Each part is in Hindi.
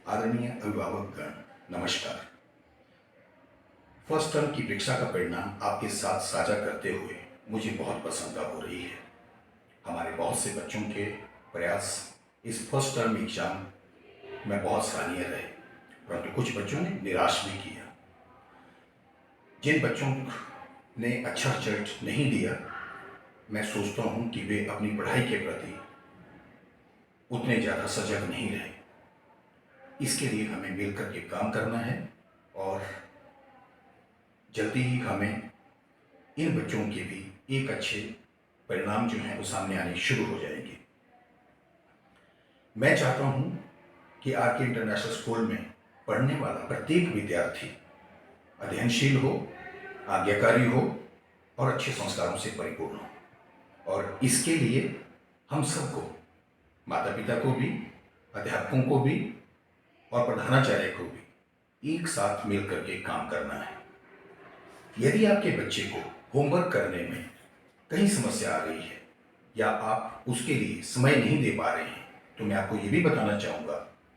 आदरणीय अभिभावकगण, नमस्कार। फर्स्ट टर्म की परीक्षा का परिणाम आपके साथ साझा करते हुए मुझे बहुत प्रसन्नता हो रही है। हमारे बहुत से बच्चों के प्रयास इस फर्स्ट टर्म एग्जाम में बहुत सराहनीय रहे, परंतु कुछ बच्चों ने निराश भी किया। जिन बच्चों ने अच्छा रिजल्ट नहीं दिया, मैं सोचता हूँ कि वे अपनी पढ़ाई के प्रति उतने ज़्यादा सजग नहीं रहे। इसके लिए हमें मिलकर के काम करना है और जल्दी ही हमें इन बच्चों के भी एक अच्छे परिणाम जो हैं वो सामने आने शुरू हो जाएंगे। मैं चाहता हूं कि आर के इंटरनेशनल स्कूल में पढ़ने वाला प्रत्येक विद्यार्थी अध्ययनशील हो, आज्ञाकारी हो और अच्छे संस्कारों से परिपूर्ण हो। और इसके लिए हम सबको, माता पिता को भी, अध्यापकों को भी और प्रधानाचार्य को भी एक साथ मिलकर के काम करना है। यदि आपके बच्चे को होमवर्क करने में कहीं समस्या आ रही है या आप उसके लिए समय नहीं दे पा रहे हैं, तो मैं आपको ये भी बताना चाहूँगा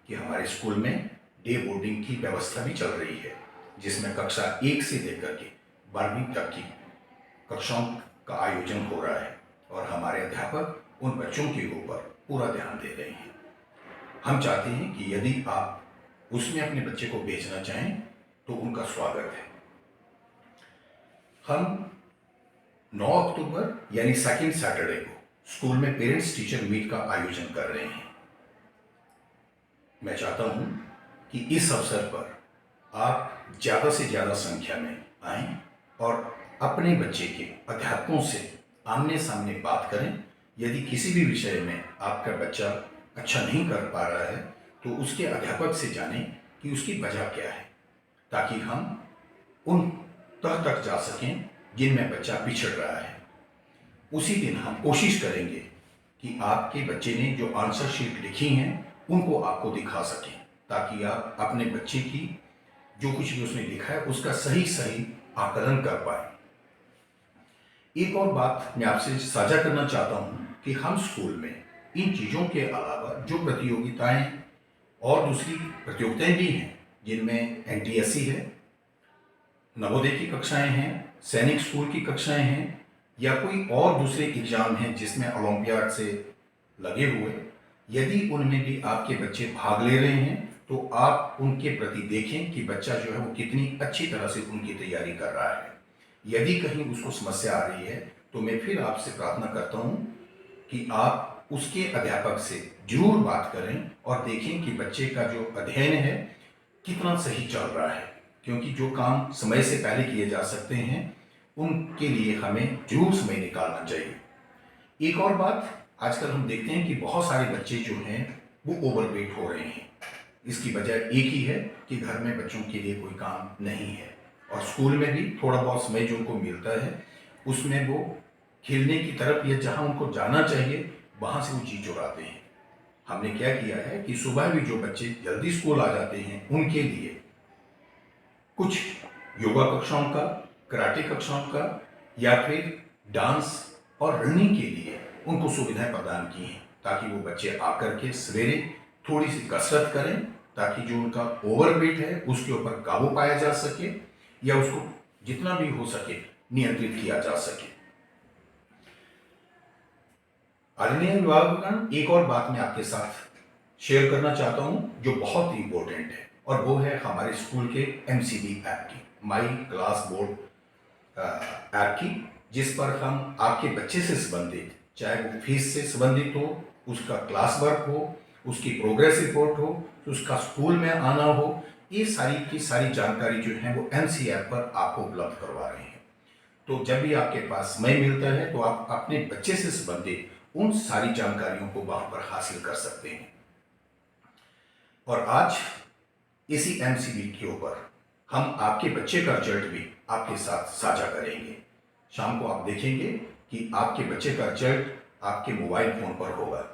कि हमारे स्कूल में डे बोर्डिंग की व्यवस्था भी चल रही है, जिसमें कक्षा 1 से लेकर के 12वीं तक की कक्षाओं का आयोजन हो रहा है और हमारे अध्यापक उन बच्चों के ऊपर पूरा ध्यान दे रहे हैं। हम चाहते हैं कि यदि आप उसमें अपने बच्चे को भेजना चाहें तो उनका स्वागत है। हम 9 अक्टूबर यानी सेकेंड सैटरडे को स्कूल में पेरेंट्स टीचर मीट का आयोजन कर रहे हैं। मैं चाहता हूं कि इस अवसर पर आप ज़्यादा से ज़्यादा संख्या में आएं और अपने बच्चे के अध्यापकों से आमने सामने बात करें। यदि किसी भी विषय में आपका बच्चा अच्छा नहीं कर पा रहा है तो उसके अध्यापक से जानें कि उसकी वजह क्या है, ताकि हम उन तह तक जा सकें जिनमें बच्चा पिछड़ रहा है। उसी दिन हम कोशिश करेंगे कि आपके बच्चे ने जो आंसर शीट लिखी हैं उनको आपको दिखा सकें, ताकि आप अपने बच्चे की जो कुछ भी उसने लिखा है उसका सही सही आकलन कर पाए। एक और बात मैं आपसे साझा करना चाहता हूं कि हम स्कूल में इन चीज़ों के अलावा जो प्रतियोगिताएं और दूसरी प्रतियोगिताएं भी हैं, जिनमें एनटीएससी है, नवोदय की कक्षाएं हैं, सैनिक स्कूल की कक्षाएं हैं या कोई और दूसरे एग्जाम हैं जिसमें ओलंपियाड से लगे हुए, यदि उनमें भी आपके बच्चे भाग ले रहे हैं तो आप उनके प्रति देखें कि बच्चा जो है वो कितनी अच्छी तरह से उनकी तैयारी कर रहा है। यदि कहीं उसको समस्या आ रही है तो मैं फिर आपसे प्रार्थना करता हूं कि आप उसके अध्यापक से जरूर बात करें और देखें कि बच्चे का जो अध्ययन है कितना सही चल रहा है, क्योंकि जो काम समय से पहले किए जा सकते हैं उनके लिए हमें जरूर समय निकालना चाहिए। एक और बात, आजकल हम देखते हैं कि बहुत सारे बच्चे जो हैं वो ओवरवेट हो रहे हैं। इसकी वजह एक ही है कि घर में बच्चों के लिए कोई काम नहीं है और स्कूल में भी थोड़ा बहुत समय जो उनको मिलता है उसमें वो खेलने की तरफ या जहाँ उनको जाना चाहिए वहाँ से वो जी चुराते हैं। हमने क्या किया है कि सुबह भी जो बच्चे जल्दी स्कूल आ जाते हैं उनके लिए कुछ योगा कक्षाओं का, कराटे कक्षाओं का या फिर डांस और रनिंग के लिए उनको सुविधाएं प्रदान की हैं, ताकि वो बच्चे आकर के सवेरे थोड़ी सी कसरत करें, ताकि जो उनका ओवरवेट है उसके ऊपर काबू पाया जा सके या उसको जितना भी हो सके नियंत्रित किया जा सके। आदरणीय अभिभावकगण, एक और बात मैं आपके साथ शेयर करना चाहता हूं जो बहुत ही इंपॉर्टेंट है, और वो है हमारे स्कूल के एमसीबी ऐप की, माई क्लास बोर्ड ऐप की, जिस पर हम आपके बच्चे से संबंधित, चाहे वो फीस से संबंधित हो, उसका क्लास वर्क हो, उसकी प्रोग्रेस रिपोर्ट हो, उसका स्कूल में आना हो, ये सारी की सारी जानकारी जो है वो एमसी ऐप पर आपको उपलब्ध करवा रहे हैं। तो जब भी आपके पास समय मिलता है तो आप अपने बच्चे से संबंधित उन सारी जानकारियों को वहां पर हासिल कर सकते हैं। और आज इसी एमसीबी के ऊपर हम आपके बच्चे का रिजल्ट भी आपके साथ साझा करेंगे। शाम को आप देखेंगे कि आपके बच्चे का रिजल्ट आपके मोबाइल फोन पर होगा।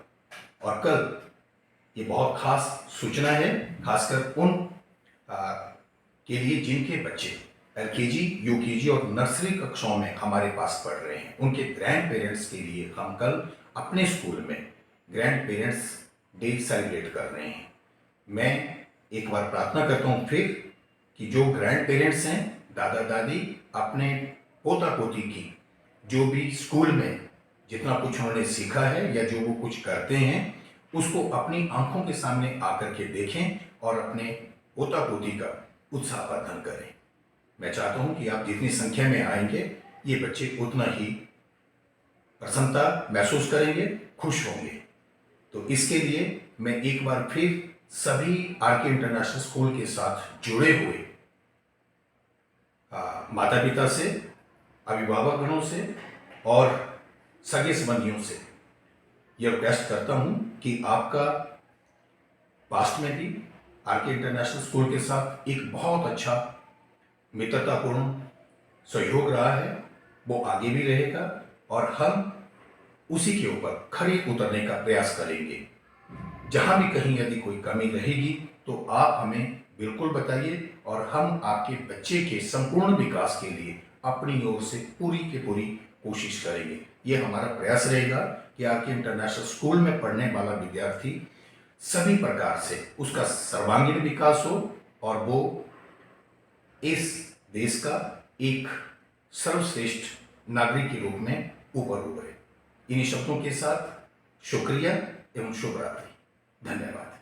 और कल ये बहुत खास सूचना है, खासकर उन के लिए जिनके बच्चे एलकेजी, यूकेजी और नर्सरी कक्षाओं में हमारे पास पढ़ रहे हैं। उनके ग्रैंड पेरेंट्स के लिए हम कल अपने स्कूल में ग्रैंड पेरेंट्स डे सेलिब्रेट कर रहे हैं। मैं एक बार प्रार्थना करता हूँ फिर कि जो ग्रैंड पेरेंट्स हैं, दादा दादी, अपने पोता पोती की जो भी स्कूल में जितना कुछ उन्होंने सीखा है या जो वो कुछ करते हैं उसको अपनी आंखों के सामने आकर के देखें और अपने पोता पोती का उत्साहवर्धन करें। मैं चाहता हूं कि आप जितनी संख्या में आएंगे ये बच्चे उतना ही प्रसन्नता महसूस करेंगे, खुश होंगे। तो इसके लिए मैं एक बार फिर सभी आरके इंटरनेशनल स्कूल के साथ जुड़े हुए माता पिता से, अभिभावक गणों से और सगे संबंधियों से यह रिक्वेस्ट करता हूं कि आपका पास्ट में भी आरके इंटरनेशनल स्कूल के साथ एक बहुत अच्छा मित्रतापूर्ण सहयोग रहा है, वो आगे भी रहेगा और हम उसी के ऊपर खरे उतरने का प्रयास करेंगे। जहां भी कहीं यदि कोई कमी रहेगी तो आप हमें बिल्कुल बताइए और हम आपके बच्चे के संपूर्ण विकास के लिए अपनी ओर से पूरी की पूरी कोशिश करेंगे। ये हमारा प्रयास रहेगा कि आपके इंटरनेशनल स्कूल में पढ़ने वाला विद्यार्थी सभी प्रकार से उसका सर्वांगीण विकास हो और वो इस देश का एक सर्वश्रेष्ठ नागरिक के रूप में ऊपर उभरे। इन्हीं शब्दों के साथ शुक्रिया एवं शुभ रात्रि। धन्यवाद।